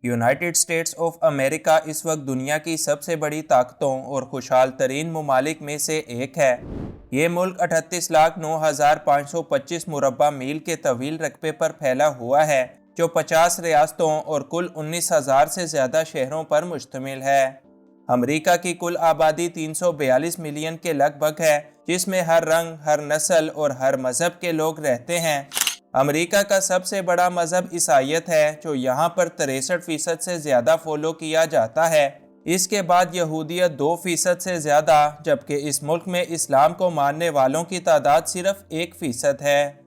United states of America इस वक्त दुनिया की सबसे बड़ी ताकतों और खुशहाल तरीन ममालिक में से एक है। ये मुल्क 38,09,525 मुरबा मील के तवील रकबे पर फैला हुआ है, जो 50 रियासतों और कुल 19,000 से ज़्यादा शहरों पर मुश्तमिल है। अमेरिका की कुल आबादी 342 मिलियन के लगभग है, जिसमें हर रंग, हर नस्ल और हर मज़हब के लोग रहते हैं। अमेरिका का सबसे बड़ा मज़हब ईसाईयत है, जो यहाँ पर 63% से ज़्यादा फॉलो किया जाता है। इसके बाद यहूदियत 2% से ज़्यादा, जबकि इस मुल्क में इस्लाम को मानने वालों की तादाद सिर्फ 1% है।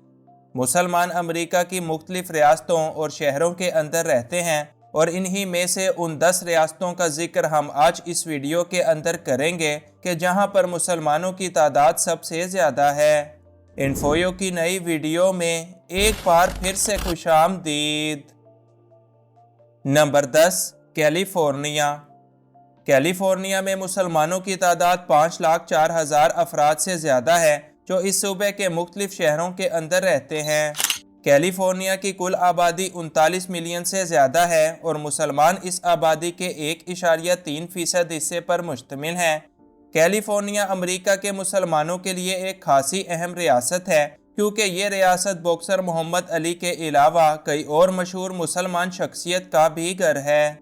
मुसलमान अमेरिका की मुख्तलिफ रियासतों और शहरों के अंदर रहते हैं, और इन्हीं में से उन 10 रियासतों का जिक्र हम आज इस वीडियो के अंदर करेंगे कि जहाँ पर मुसलमानों की तादाद सबसे ज़्यादा है। इन्फोयो की नई वीडियो में एक बार फिर से खुशामदीद। Number 10, California. कैलिफोर्निया में मुसलमानों की तादाद 5,04,000 अफराद से ज़्यादा है, जो इस सूबे के मुख्तलिफ शहरों के अंदर रहते हैं। कैलिफोर्निया की कुल आबादी 39 मिलियन से ज़्यादा है और मुसलमान इस आबादी के 1.3% हिस्से पर मुश्तमिल हैं। कैलिफोर्निया अमेरिका के मुसलमानों के लिए एक खासी अहम रियासत है, क्योंकि ये रियासत बॉक्सर मोहम्मद अली के अलावा कई और मशहूर मुसलमान शख्सियत का भी घर है।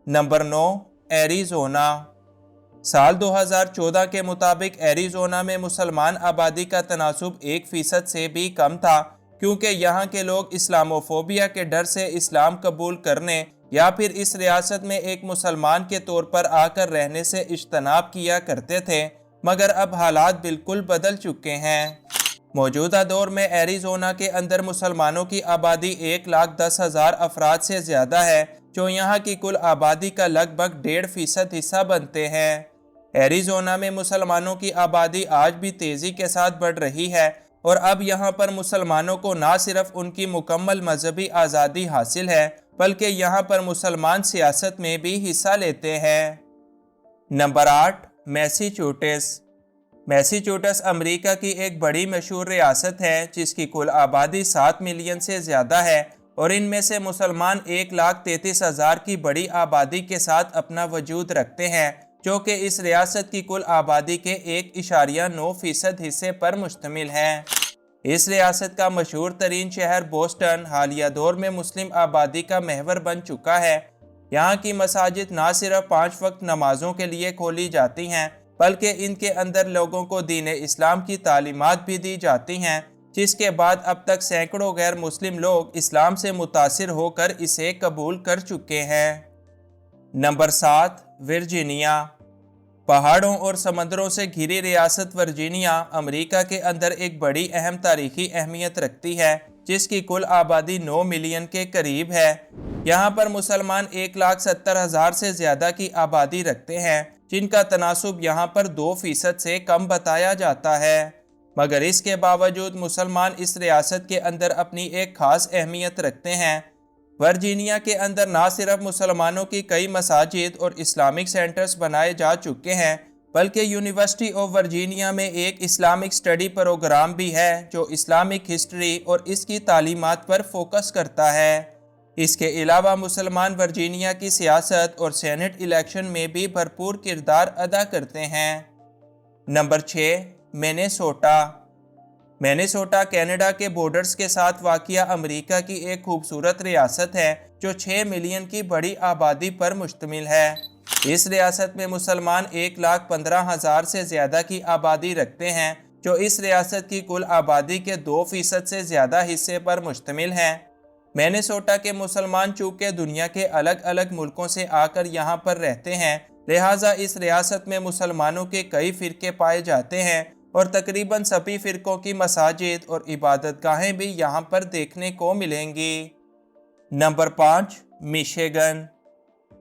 Number 9, Arizona. साल 2014 के मुताबिक एरिज़ोना में मुसलमान आबादी का तनासुब 1% से भी कम था, क्योंकि यहाँ के लोग इस्लामोफोबिया के डर से इस्लाम कबूल करने या फिर इस रियासत में एक मुसलमान के तौर पर आकर रहने से इज्तनाब किया करते थे। मगर अब हालात बिल्कुल बदल चुके हैं। मौजूदा दौर में एरिज़ोना के अंदर मुसलमानों की आबादी 1,10,000 अफराद से ज़्यादा है, जो यहाँ की कुल आबादी का लगभग 1.5% हिस्सा बनते हैं। एरिज़ोना में मुसलमानों की आबादी आज भी तेज़ी के साथ बढ़ रही है, और अब यहाँ पर मुसलमानों को ना सिर्फ उनकी मुकम्मल मजहबी आज़ादी हासिल है, बल्कि यहाँ पर मुसलमान सियासत में भी हिस्सा लेते हैं। Number 8, Massachusetts. मैसाचुसेट्स अमेरिका की एक बड़ी मशहूर रियासत है, जिसकी कुल आबादी 7 मिलियन से ज़्यादा है, और इनमें से मुसलमान 1,33,000 की बड़ी आबादी के साथ अपना वजूद रखते हैं, जो कि इस रियासत की कुल आबादी के 1.9% हिस्से पर मुश्तमिल है। इस रियासत का मशहूर तरीन शहर बोस्टन हालिया दौर में मुस्लिम आबादी का महवर बन चुका है। यहाँ की मसाजिद ना सिर्फ 5 वक्त नमाजों के लिए खोली जाती हैं, बल्कि इनके अंदर लोगों को दीन इस्लाम की तालीमात भी दी जाती हैं, जिसके बाद अब तक सैकड़ों गैर मुस्लिम लोग इस्लाम से मुतासिर होकर इसे कबूल कर चुके हैं। Number 7, Virginia. पहाड़ों और समंदरों से घिरी रियासत वर्जीनिया अमेरिका के अंदर एक बड़ी अहम तारीखी अहमियत रखती है, जिसकी कुल आबादी 9 मिलियन के करीब है। यहाँ पर मुसलमान 1,70,000 से ज़्यादा की आबादी रखते हैं, जिनका तनासुब यहाँ पर 2% से कम बताया जाता है। मगर इसके बावजूद मुसलमान इस रियासत के अंदर अपनी एक ख़ास अहमियत रखते हैं। वर्जीनिया के अंदर ना सिर्फ मुसलमानों की कई मसाजिद और इस्लामिक सेंटर्स बनाए जा चुके हैं, बल्कि यूनिवर्सिटी ऑफ वर्जीनिया में एक इस्लामिक स्टडी प्रोग्राम भी है, जो इस्लामिक हिस्ट्री और इसकी तालीमात पर फोकस करता है। इसके अलावा मुसलमान वर्जीनिया की सियासत और सेनेट इलेक्शन में भी भरपूर किरदार अदा करते हैं। Number 6, Minnesota. मिनेसोटा कनाडा के बॉर्डर्स के साथ वाक़िया अमेरिका की एक खूबसूरत रियासत है, जो 6 मिलियन की बड़ी आबादी पर मुश्तमिल है। इस रियासत में मुसलमान 1,15,000 से ज़्यादा की आबादी रखते हैं, जो इस रियासत की कुल आबादी के 2% से ज़्यादा हिस्से पर मुश्तमिल हैं। मिनेसोटा के मुसलमान चूँकि दुनिया के अलग अलग मुल्कों से आकर यहाँ पर रहते हैं, लिहाजा इस रियासत में मुसलमानों के कई फ़िरके पाए जाते हैं, और तकरीबन सभी फ़िरकों की मसाजिद और इबादतगाहें भी यहाँ पर देखने को मिलेंगी। Number 5, Michigan.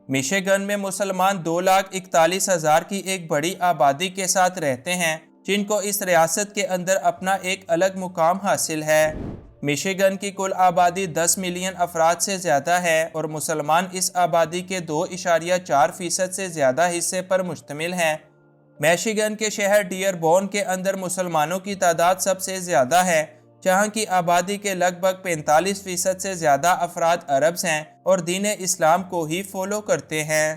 मिशिगन में मुसलमान 2,41,000 की एक बड़ी आबादी के साथ रहते हैं, जिनको इस रियासत के अंदर अपना एक अलग मुकाम हासिल है। मिशिगन की कुल आबादी 10 मिलियन अफराद से ज़्यादा है, और मुसलमान इस आबादी के 2.4% से ज़्यादा हिस्से पर मुश्तमिल हैं। मिशिगन के शहर डियरबोर्न के अंदर मुसलमानों की तादाद सबसे ज़्यादा है, جہاں کی آبادی کے لگ بھگ 45% سے زیادہ افراد عربز ہیں اور دین اسلام کو ہی فالو کرتے ہیں۔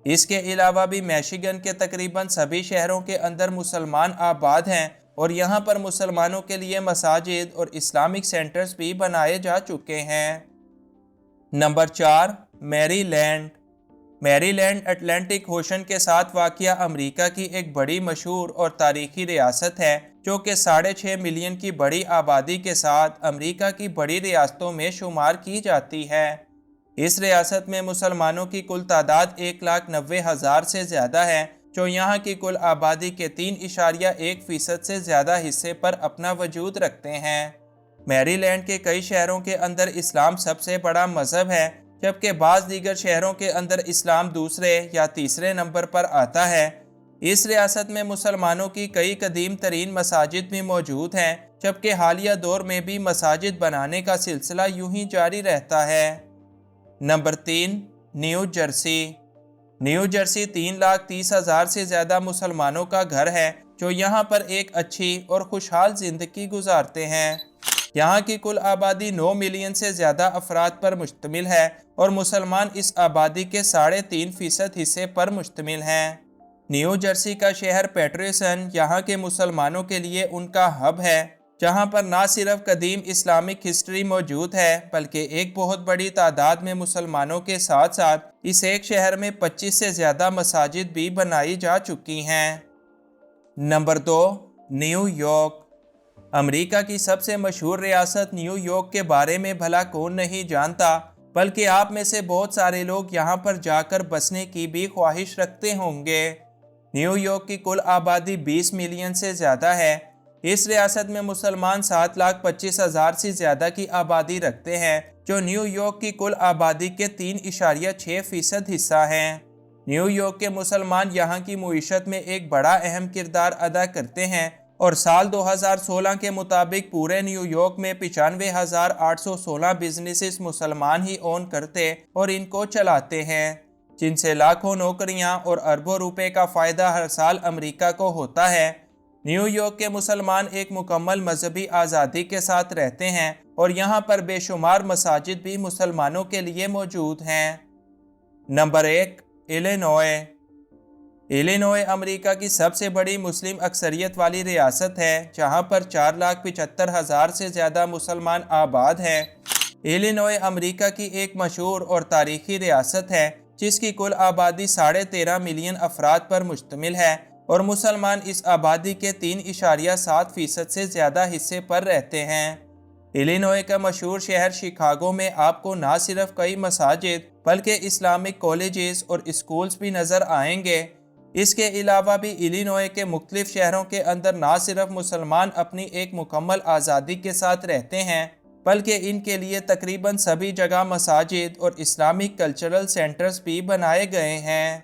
اس کے علاوہ بھی میشیگن کے تقریباً سبھی شہروں کے اندر مسلمان آباد ہیں اور یہاں پر مسلمانوں کے لیے مساجد اور اسلامک سینٹرز بھی بنائے جا چکے ہیں۔ نمبر 4، میری لینڈ۔ میری لینڈ اٹلانٹک اوشن کے ساتھ واقع امریکہ کی ایک بڑی مشہور اور تاریخی ریاست ہے جو کہ 6.5 ملین کی بڑی آبادی کے ساتھ امریکہ کی بڑی ریاستوں میں شمار کی جاتی ہے۔ اس ریاست میں مسلمانوں کی کل تعداد 1,90,000 سے زیادہ ہے جو یہاں کی کل آبادی کے 3.1% سے زیادہ حصے پر اپنا وجود رکھتے ہیں۔ میری لینڈ کے کئی شہروں کے اندر اسلام سب سے بڑا مذہب ہے، جبکہ بعض دیگر شہروں کے اندر اسلام دوسرے یا تیسرے نمبر پر آتا ہے۔ اس ریاست میں مسلمانوں کی کئی قدیم ترین مساجد بھی موجود ہیں، جبکہ حالیہ دور میں بھی مساجد بنانے کا سلسلہ یوں ہی جاری رہتا ہے۔ Number 3، new Jersey. New Jersey 3,30,000 سے زیادہ مسلمانوں کا گھر ہے جو یہاں پر ایک اچھی اور خوشحال زندگی گزارتے ہیں۔ یہاں کی کل آبادی 9 ملین سے زیادہ افراد پر مشتمل ہے اور مسلمان اس آبادی کے 3.5% حصے پر مشتمل ہیں۔ نیو جرسی کا شہر پیٹرسن یہاں کے مسلمانوں کے لیے ان کا ہب ہے، جہاں پر نہ صرف قدیم اسلامک ہسٹری موجود ہے بلکہ ایک بہت بڑی تعداد میں مسلمانوں کے ساتھ ساتھ اس ایک شہر میں 25 سے زیادہ مساجد بھی بنائی جا چکی ہیں۔ Number 2، new York. امریکہ کی سب سے مشہور ریاست نیو یارک کے بارے میں بھلا کون نہیں جانتا، بلکہ آپ میں سے بہت سارے لوگ یہاں پر جا کر بسنے کی بھی خواہش رکھتے ہوں گے۔ نیو یارک کی کل آبادی 20 ملین سے زیادہ ہے۔ اس ریاست میں مسلمان 7,25,000 سے زیادہ کی آبادی رکھتے ہیں جو نیو یارک کی کل آبادی کے 3.6% حصہ ہیں۔ نیو یارک کے مسلمان یہاں کی معیشت میں ایک بڑا اہم کردار ادا کرتے ہیں اور سال 2016 کے مطابق پورے نیو یارک میں 95,816 بزنسز مسلمان ہی اون کرتے اور ان کو چلاتے ہیں، جن سے لاکھوں نوکریاں اور اربوں روپے کا فائدہ ہر سال امریکہ کو ہوتا ہے۔ نیو یارک کے مسلمان ایک مکمل مذہبی آزادی کے ساتھ رہتے ہیں اور یہاں پر بے شمار مساجد بھی مسلمانوں کے لیے موجود ہیں۔ Number 1، Illinois. الینوائے امریکہ کی سب سے بڑی مسلم اکثریت والی ریاست ہے، جہاں پر 4,75,000 سے زیادہ مسلمان آباد ہیں۔ الینوائے امریکہ کی ایک مشہور اور تاریخی ریاست ہے جس کی کل آبادی 13.5 ملین افراد پر مشتمل ہے اور مسلمان اس آبادی کے 3.7% سے زیادہ حصے پر رہتے ہیں۔ الینوائے کا مشہور شہر شکاگو میں آپ کو نہ صرف کئی مساجد بلکہ اسلامک کالجز اور اسکولز بھی نظر آئیں گے۔ اس کے علاوہ بھی الینوائے کے مختلف شہروں کے اندر نہ صرف مسلمان اپنی ایک مکمل آزادی کے ساتھ رہتے ہیں بلکہ ان کے لیے تقریباً سبھی جگہ مساجد اور اسلامک کلچرل سینٹرز بھی بنائے گئے ہیں۔